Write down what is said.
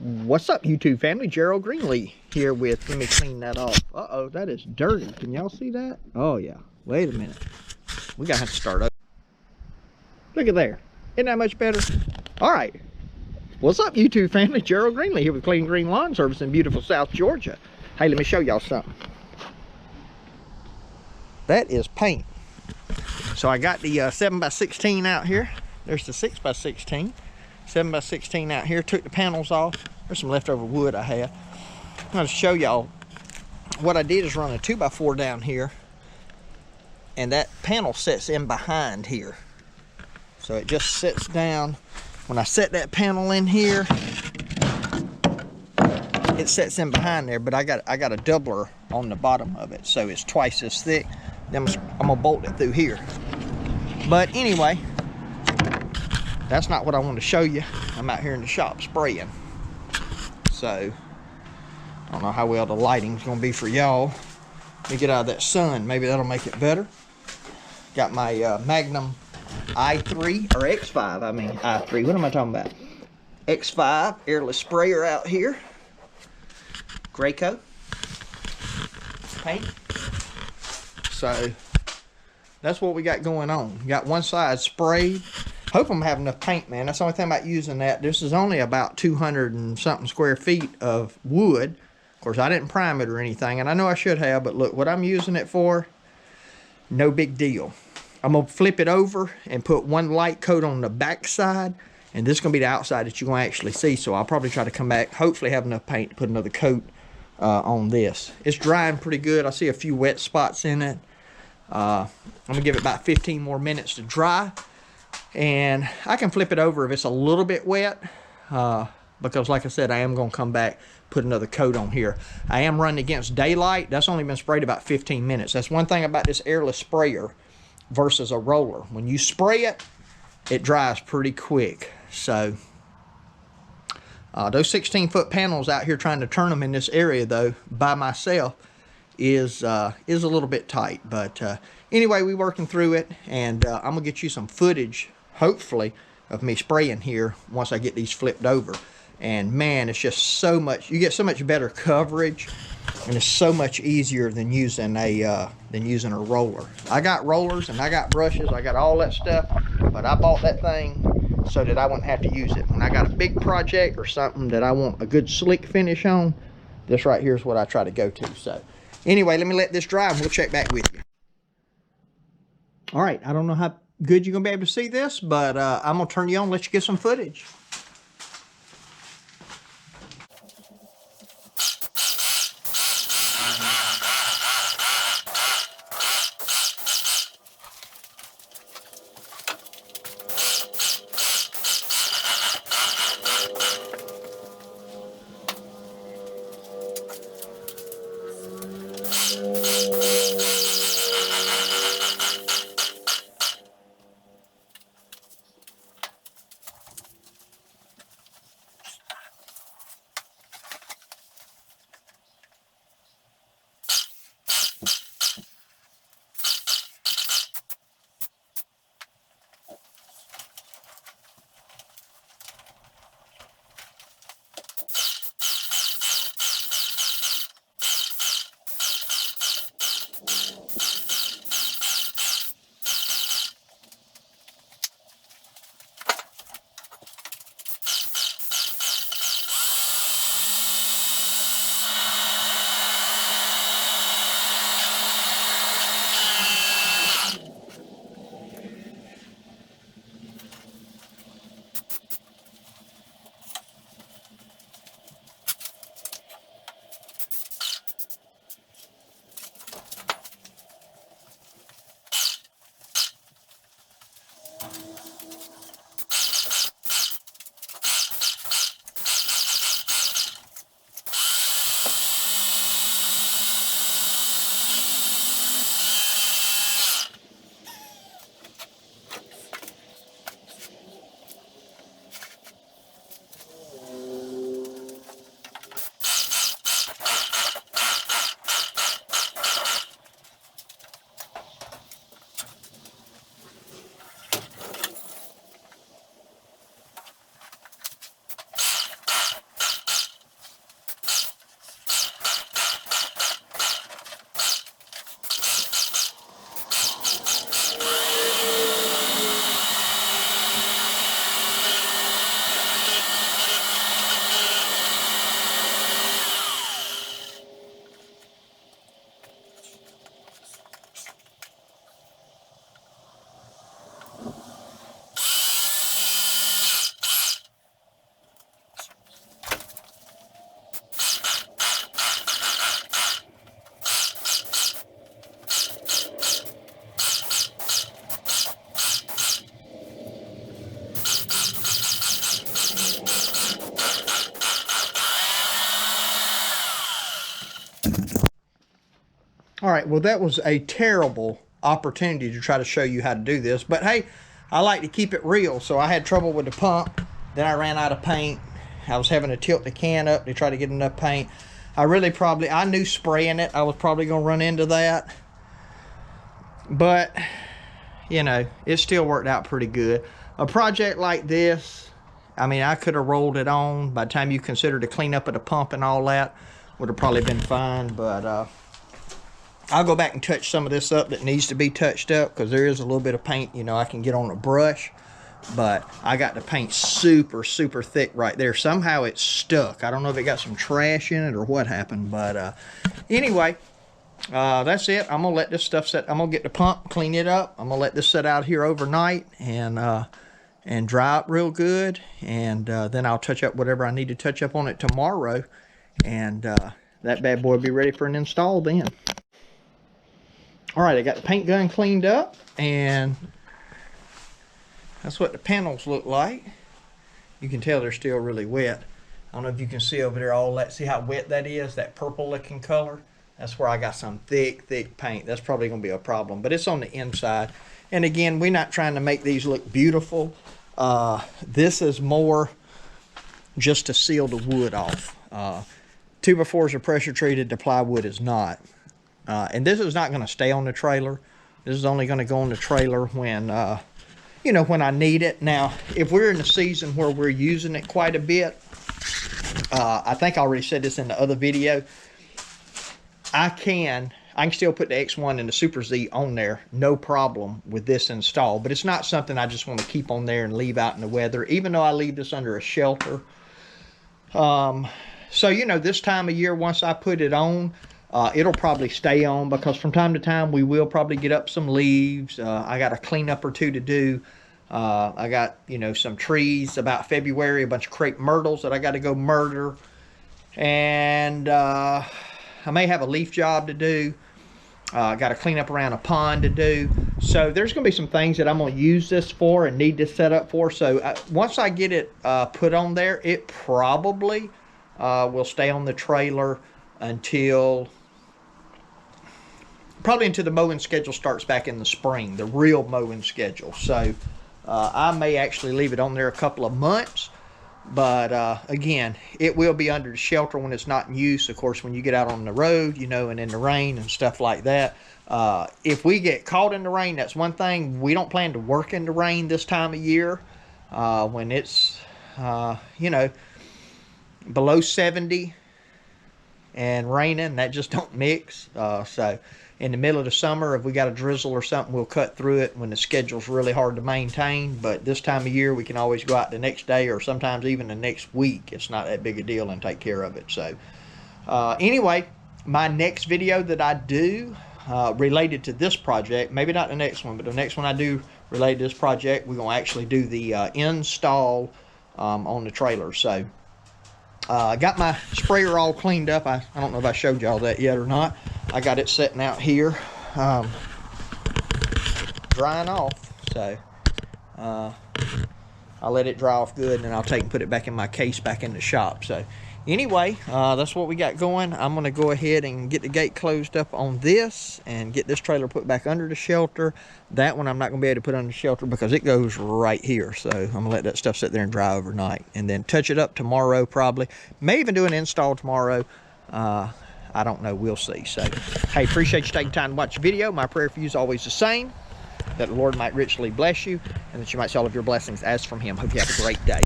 What's up, YouTube family? Gerald Greenlee here with, let me clean that off. Uh-oh, that is dirty. Can y'all see that? Oh, yeah. Wait a minute. We gotta have to start over. Look at there. Isn't that much better? All right. What's up, YouTube family? Gerald Greenlee here with Clean Green Lawn Service in beautiful South Georgia. Hey, let me show y'all something. That is paint. So I got the 7x16 out here. There's the 6x16. 7x16 out here. Took the panels off. There's some leftover wood I had. I'm going to show y'all what I did is run a 2x4 down here, and that panel sets in behind here. So it just sits down. When I set that panel in here, it sets in behind there, but I got a doubler on the bottom of it, so it's twice as thick. Then I'm gonna bolt it through here. But anyway, that's not what I want to show you. I'm out here in the shop spraying. So, I don't know how well the lighting's gonna be for y'all. Let me get out of that sun, maybe that'll make it better. Got my Magnum i3, or X5, I mean i3, what am I talking about? X5 Airless Sprayer out here. Graco paint. So, that's what we got going on. Got one side sprayed. Hope I'm having enough paint, man. That's the only thing about using that. This is only about 200 and something square feet of wood. Of course, I didn't prime it or anything, and I know I should have, but look, what I'm using it for, no big deal. I'm going to flip it over and put one light coat on the back side, and this is going to be the outside that you're going to actually see, so I'll probably try to come back, hopefully have enough paint to put another coat on this. It's drying pretty good. I see a few wet spots in it. I'm going to give it about 15 more minutes to dry. And I can flip it over if it's a little bit wet, because like I said, I am going to come back, put another coat on here. I am running against daylight. That's only been sprayed about 15 minutes. That's one thing about this airless sprayer versus a roller. When you spray it, it dries pretty quick. So those 16-foot panels out here, trying to turn them in this area though by myself is a little bit tight. But anyway, we're working through it, and I'm gonna get you some footage, hopefully, of me spraying here once I get these flipped over. And man, it's just so much, you get so much better coverage, and it's so much easier than using a roller. I got rollers and I got brushes, I got all that stuff, but I bought that thing so that I wouldn't have to use it. When I got a big project or something that I want a good slick finish on, this right here is what I try to go to. So anyway, let me let this dry and we'll check back with you. All right, I don't know how good you're gonna be able to see this, but I'm gonna turn you on, let you get some footage. All right, well, that was a terrible opportunity to try to show you how to do this. But hey, I like to keep it real. So I had trouble with the pump. Then I ran out of paint. I was having to tilt the can up to try to get enough paint. I knew spraying it, I was probably going to run into that. But, you know, it still worked out pretty good. A project like this, I mean, I could have rolled it on. By the time you consider the cleanup of the pump and all that, would have probably been fine. But I'll go back and touch some of this up that needs to be touched up, because there is a little bit of paint, you know, I can get on a brush. But I got the paint super, super thick right there. Somehow it's stuck. I don't know if it got some trash in it or what happened. But anyway, that's it. I'm going to let this stuff set. I'm going to get the pump, clean it up. I'm going to let this sit out here overnight and dry up real good. And then I'll touch up whatever I need to touch up on it tomorrow. And that bad boy will be ready for an install then. All right, I got the paint gun cleaned up, and that's what the panels look like. You can tell they're still really wet. I don't know if you can see over there all that. See how wet that is, that purple looking color? That's where I got some thick, thick paint. That's probably going to be a problem, but it's on the inside. And again, we're not trying to make these look beautiful. This is more just to seal the wood off. 2x4s are pressure treated, the plywood is not. And this is not going to stay on the trailer. This is only going to go on the trailer when, you know, when I need it. Now, if we're in a season where we're using it quite a bit, I think I already said this in the other video, I can still put the X1 and the Super Z on there, no problem with this installed. But it's not something I just want to keep on there and leave out in the weather, even though I leave this under a shelter. So, you know, this time of year, once I put it on, it'll probably stay on, because from time to time we will probably get up some leaves. I got a cleanup or two to do. I got, you know, some trees about February, a bunch of crepe myrtles that I got to go murder. And I may have a leaf job to do. I got to clean up around a pond to do. So there's going to be some things that I'm going to use this for and need this set up for. So once I get it put on there, it probably will stay on the trailer until the mowing schedule starts back in the spring, the real mowing schedule. So I may actually leave it on there a couple of months. But again, it will be under the shelter when it's not in use. Of course, when you get out on the road, you know, and in the rain and stuff like that. If we get caught in the rain, that's one thing. We don't plan to work in the rain this time of year when it's, you know, below 70 and raining. That just don't mix. So in the middle of the summer, if we got a drizzle or something, we'll cut through it when the schedule's really hard to maintain. But this time of year, we can always go out the next day or sometimes even the next week. It's not that big a deal and take care of it. So anyway, my next video that I do related to this project, maybe not the next one, but the next one I do related to this project, we're going to actually do the install on the trailer. So I got my sprayer all cleaned up. I don't know if I showed y'all that yet or not. I got it sitting out here drying off. So I'll let it dry off good, and then I'll take and put it back in my case back in the shop. So anyway, that's what we got going. I'm going to go ahead and get the gate closed up on this and get this trailer put back under the shelter. That one I'm not going to be able to put under the shelter because it goes right here. So I'm going to let that stuff sit there and dry overnight and then touch it up tomorrow probably. May even do an install tomorrow. I don't know. We'll see. So, hey, appreciate you taking time to watch the video. My prayer for you is always the same, that the Lord might richly bless you and that you might see all of your blessings as from Him. Hope you have a great day.